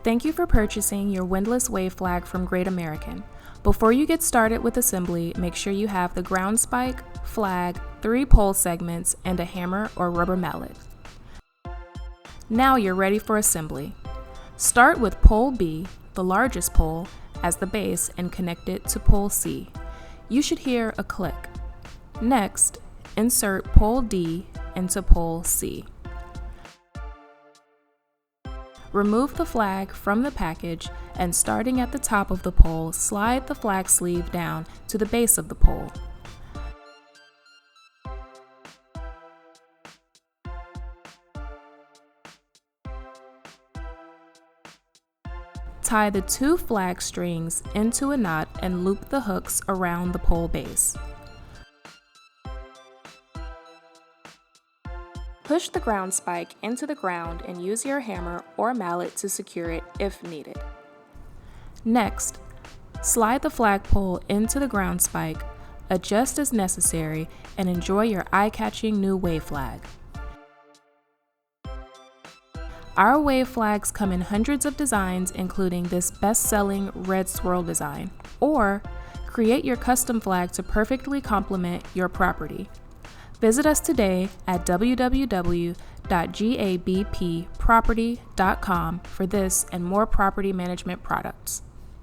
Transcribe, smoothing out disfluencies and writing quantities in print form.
Thank you for purchasing your Windless Wave Flag from Great American. Before you get started with assembly, make sure you have the ground spike, flag, 3 pole segments, and a hammer or rubber mallet. Now you're ready for assembly. Start with pole B, the largest pole, as the base and connect it to pole C. You should hear a click. Next, insert pole D into pole C. Remove the flag from the package and starting at the top of the pole, slide the flag sleeve down to the base of the pole. Tie the 2 flag strings into a knot and loop the hooks around the pole base. Push the ground spike into the ground and use your hammer or mallet to secure it if needed. Next, slide the flagpole into the ground spike, adjust as necessary, and enjoy your eye-catching new wave flag. Our wave flags come in hundreds of designs, including this best-selling red swirl design, or create your custom flag to perfectly complement your property. Visit us today at www.gabpproperty.com for this and more property management products.